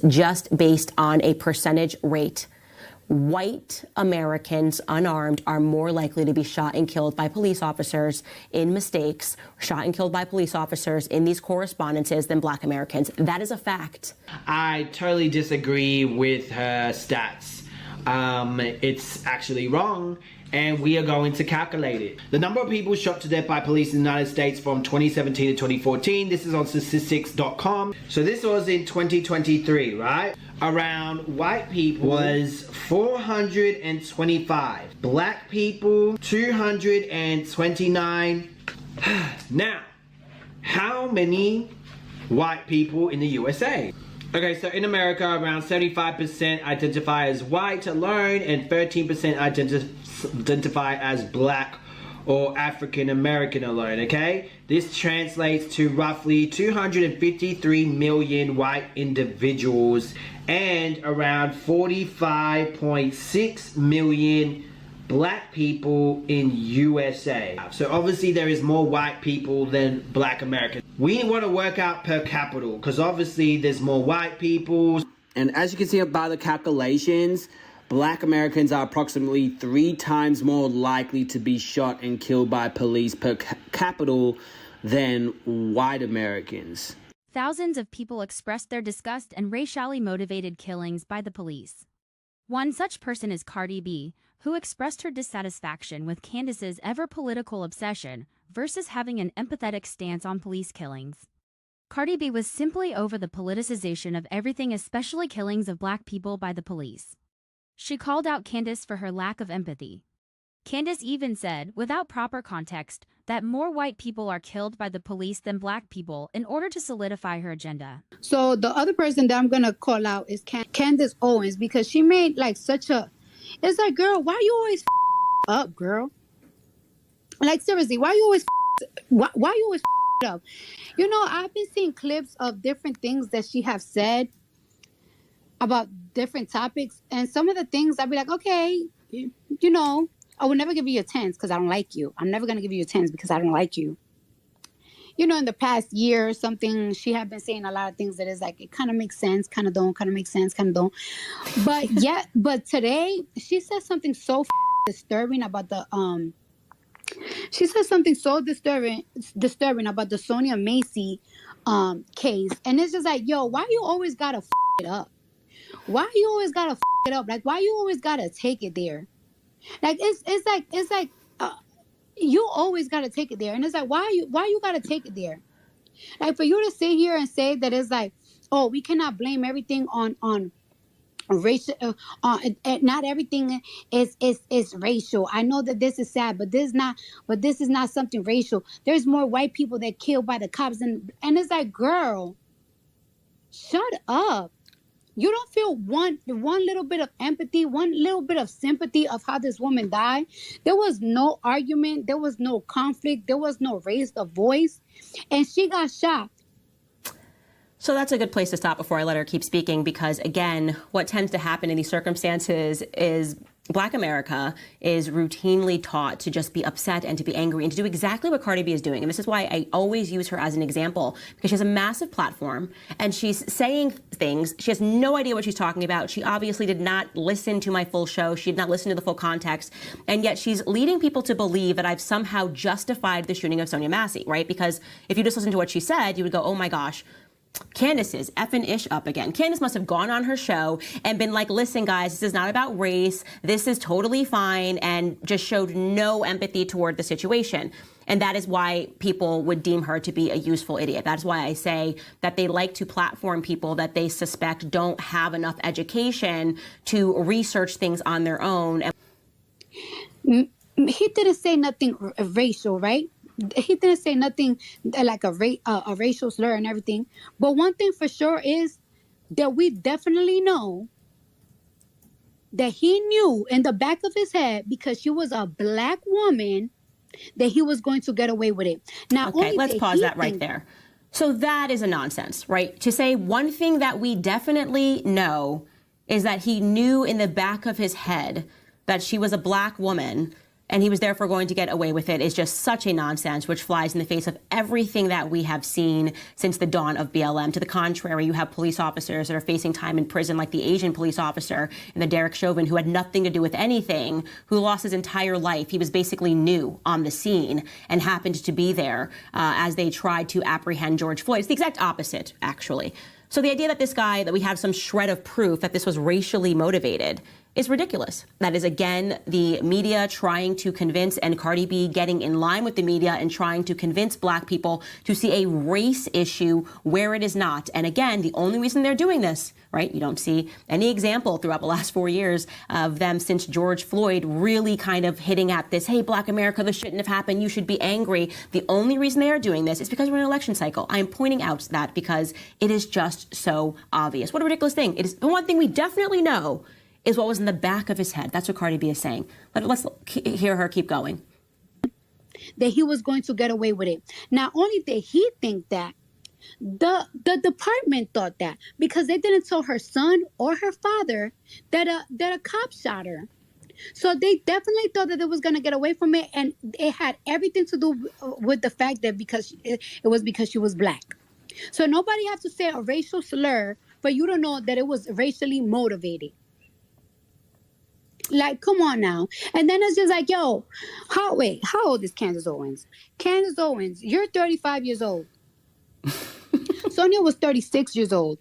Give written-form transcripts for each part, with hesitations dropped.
just based on a percentage rate. White Americans, unarmed, are more likely to be shot and killed by police officers in mistakes, shot and killed by police officers in these correspondences than Black Americans. That is a fact. I totally disagree with her stats. It's actually wrong, and we are going to calculate it. The number of people shot to death by police in the United States from 2017 to 2014, this is on statistics.com. So this was in 2023, right? Around white people was 425. Black people, 229. Now, how many white people in the USA? Okay, so in America, around 75% identify as white alone and 13% identify as Black or African American alone, okay? This translates to roughly 253 million white individuals and around 45.6 million Black people in USA. So obviously there is more white people than Black Americans. We want to work out per capita because obviously there's more white people. And as you can see by the calculations, Black Americans are approximately 3 times more likely to be shot and killed by police per capita than white Americans. Thousands of people expressed their disgust and racially motivated killings by the police. One such person is Cardi B, who expressed her dissatisfaction with Candace's ever-political obsession versus having an empathetic stance on police killings. Cardi B was simply over the politicization of everything, especially killings of Black people by the police. She called out Candace for her lack of empathy. Candace even said, without proper context, that more white people are killed by the police than Black people in order to solidify her agenda. So the other person that I'm going to call out is Candace Owens, because she made like such a... It's like, girl, why you always up, girl? Like, seriously, why you always up? You know, I've been seeing clips of different things that she have said about different topics. And some of the things I'd be like, okay, you know, I would never give you a 10 because I don't like you. I'm never going to give you a 10 because I don't like you. You know, in the past year or something, she had been saying a lot of things that is like, it kind of makes sense, kind of don't, kind of makes sense, kind of don't. But yeah, but today she said something so disturbing about the, she said something so disturbing about the Sonya Massey case. And it's just like, yo, why you always got to it up? Why you always got to it up? Like, why you always got to take it there? Like, it's like, you always got to take it there. And it's like, why you got to take it there? Like, for you to sit here and say that it's like, oh, we cannot blame everything on racial, not everything is racial. I know that this is sad, but this is not something racial. There's more white people that killed by the cops. And it's like, girl, shut up. You don't feel one little bit of empathy, one little bit of sympathy of how this woman died. There was no argument. There was no conflict. There was no raised a voice. And she got shot. So that's a good place to stop before I let her keep speaking, because, again, what tends to happen in these circumstances is Black America is routinely taught to just be upset and to be angry and to do exactly what Cardi B is doing. And this is why I always use her as an example, because she has a massive platform and she's saying things. She has no idea what she's talking about. She obviously did not listen to my full show. She did not listen to the full context. And yet she's leading people to believe that I've somehow justified the shooting of Sonya Massey, right? Because if you just listen to what she said, you would go, oh my gosh, Candace is effing ish up again. Candace must have gone on her show and been like, listen, guys, this is not about race. This is totally fine, and just showed no empathy toward the situation. And that is why people would deem her to be a useful idiot. That's why I say that they like to platform people that they suspect don't have enough education to research things on their own. He didn't say nothing racial, right? He didn't say nothing like a racial slur and everything. But one thing for sure is that we definitely know that he knew in the back of his head, because she was a Black woman, that he was going to get away with it. Now, okay, let's pause that right there. So that is a nonsense, right? To say one thing that we definitely know is that he knew in the back of his head that she was a Black woman, and he was therefore going to get away with it is just such a nonsense, which flies in the face of everything that we have seen since the dawn of BLM. To the contrary, you have police officers that are facing time in prison, like the Asian police officer in the Derek Chauvin, who had nothing to do with anything, who lost his entire life. He was basically new on the scene and happened to be there as they tried to apprehend George Floyd. It's the exact opposite, actually. So the idea that this guy, that we have some shred of proof that this was racially motivated is ridiculous. That is, again, the media trying to convince, and Cardi B getting in line with the media and trying to convince black people to see a race issue where it is not. And again, the only reason they're doing this, right? You don't see any example throughout the last 4 years of them since George Floyd really kind of hitting at this, hey, Black America, this shouldn't have happened. You should be angry. The only reason they are doing this is because we're in an election cycle. I am pointing out that because it is just so obvious. What a ridiculous thing. It is the one thing we definitely know is what was in the back of his head. That's what Cardi B is saying. Let's hear her keep going. That he was going to get away with it. Not only did he think that, the department thought that, because they didn't tell her son or her father that a cop shot her. So they definitely thought that it was going to get away from it, and it had everything to do with the fact that because it was because she was black. So nobody has to say a racial slur for you to know that it was racially motivated. Like, come on now. And then it's just like, yo, how old is Candace Owens? Candace Owens, you're 35 years old. Sonya was 36 years old.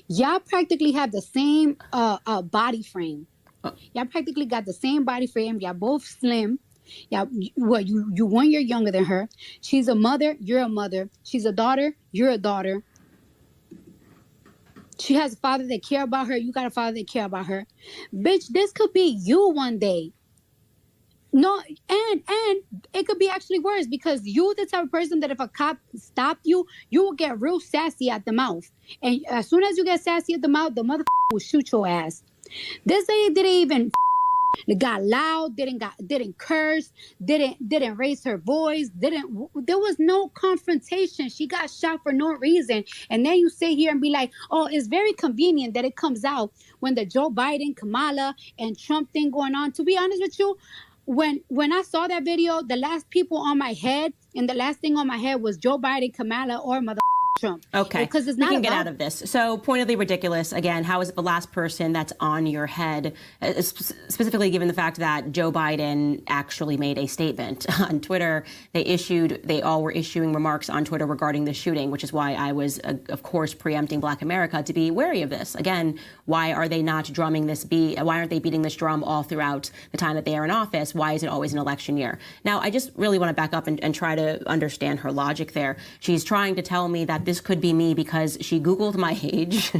Y'all practically have the same body frame. Y'all practically got the same body frame. Y'all both slim. Y'all, well, you 1 year younger than her. She's a mother. You're a mother. She's a daughter. You're a daughter. She has a father that care about her. You got a father that care about her. Bitch, this could be you one day. No, and it could be actually worse, because you the type of person that if a cop stopped you, you will get real sassy at the mouth. And as soon as you get sassy at the mouth, the motherfucker will shoot your ass. This lady didn't even got loud, didn't curse, didn't raise her voice, there was no confrontation. She got shot for no reason. And then you sit here and be like, oh, it's very convenient that it comes out when the Joe Biden, Kamala, and Trump thing going on. To be honest with you, when I saw that video, the last people on my head and the last thing on my head was Joe Biden, Kamala, or mother Trump. Okay, because it's not we can get out of this. So pointedly ridiculous. Again, how is it the last person that's on your head? Specifically, given the fact that Joe Biden actually made a statement on Twitter. They all were issuing remarks on Twitter regarding the shooting, which is why I was, of course, preempting Black America to be wary of this. Again, why are they not drumming this beat? Why aren't they beating this drum all throughout the time that they are in office? Why is it always an election year? Now, I just really want to back up and try to understand her logic there. She's trying to tell me that this could be me because she Googled my age,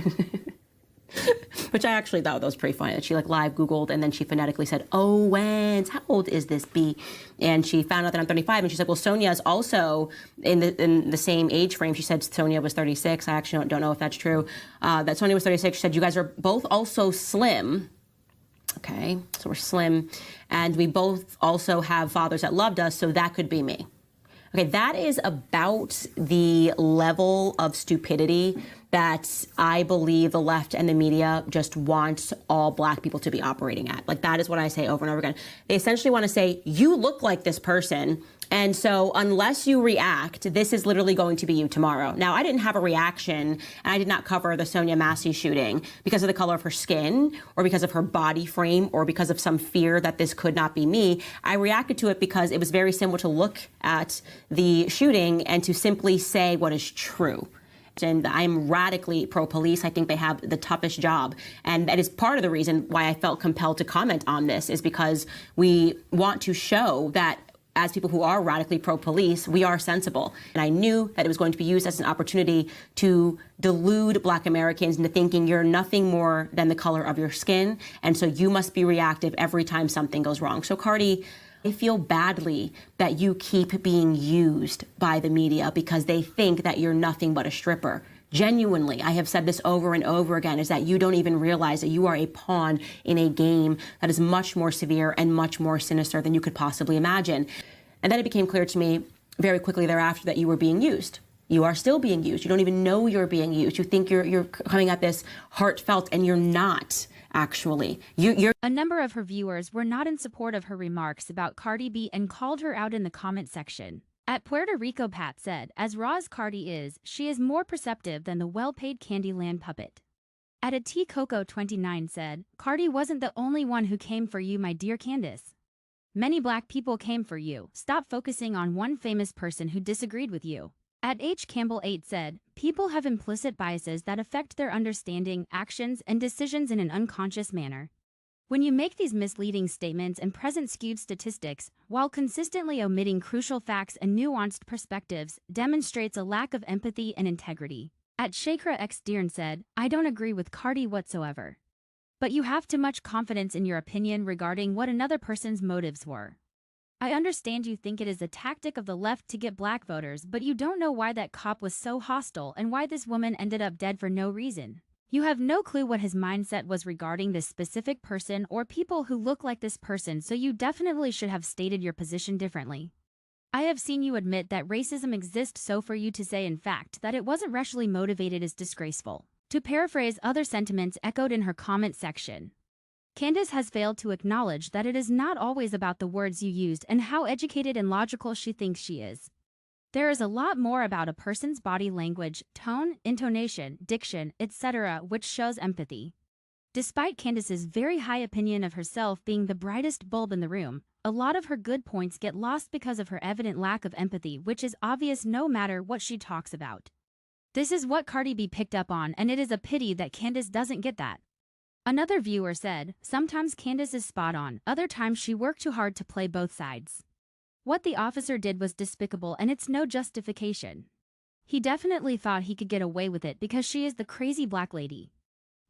which I actually thought that was pretty funny. That she live Googled and then she phonetically said, Owens, how old is this B? And she found out that I'm 35, and she's like, well, Sonya is also in the same age frame. She said Sonya was 36. I actually don't know if that's true. That Sonya was 36. She said, you guys are both also slim. Okay, so we're slim, and we both also have fathers that loved us, so that could be me. Okay, that is about the level of stupidity that I believe the left and the media just want all Black people to be operating at. Like, that is what I say over and over again. They essentially want to say, you look like this person, and so unless you react, this is literally going to be you tomorrow. Now, I didn't have a reaction, and I did not cover the Sonya Massey shooting because of the color of her skin or because of her body frame or because of some fear that this could not be me. I reacted to it because it was very simple to look at the shooting and to simply say what is true. And I'm radically pro-police. I think they have the toughest job. And that is part of the reason why I felt compelled to comment on this, is because we want to show that as people who are radically pro-police, we are sensible. And I knew that it was going to be used as an opportunity to delude Black Americans into thinking you're nothing more than the color of your skin. And so you must be reactive every time something goes wrong. So, Cardi, I feel badly that you keep being used by the media because they think that you're nothing but a stripper. Genuinely, I have said this over and over again, is that you don't even realize that you are a pawn in a game that is much more severe and much more sinister than you could possibly imagine. And then it became clear to me very quickly thereafter that you were being used. You are still being used. You don't even know you're being used. You think you're coming at this heartfelt, and you're not. actually. You're A number of her viewers were not in support of her remarks about Cardi B and called her out in the comment section. At Puerto Rico, Pat said, as raw as Cardi is, she is more perceptive than the well-paid Candyland puppet. At a T Coco 29 said, Cardi wasn't the only one who came for you, my dear Candace. Many black people came for you. Stop focusing on one famous person who disagreed with you. At H Campbell 8 said, people have implicit biases that affect their understanding, actions, and decisions in an unconscious manner. When you make these misleading statements and present skewed statistics, while consistently omitting crucial facts and nuanced perspectives, demonstrates a lack of empathy and integrity. At Shakra X Dearn said, I don't agree with Cardi whatsoever. But you have too much confidence in your opinion regarding what another person's motives were. I understand you think it is a tactic of the left to get black voters, but you don't know why that cop was so hostile and why this woman ended up dead for no reason. You have no clue what his mindset was regarding this specific person or people who look like this person, so you definitely should have stated your position differently. I have seen you admit that racism exists, so for you to say in fact that it wasn't racially motivated is disgraceful. To paraphrase other sentiments echoed in her comment section, Candace has failed to acknowledge that it is not always about the words you used and how educated and logical she thinks she is. There is a lot more about a person's body language, tone, intonation, diction, etc., which shows empathy. Despite Candace's very high opinion of herself being the brightest bulb in the room, a lot of her good points get lost because of her evident lack of empathy, which is obvious no matter what she talks about. This is what Cardi B picked up on, and it is a pity that Candace doesn't get that. Another viewer said, sometimes Candace is spot on, other times she worked too hard to play both sides. What the officer did was despicable and it's no justification. He definitely thought he could get away with it because she is the crazy black lady.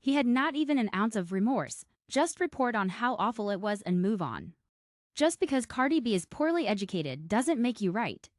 He had not even an ounce of remorse, just report on how awful it was and move on. Just because Cardi B is poorly educated doesn't make you right.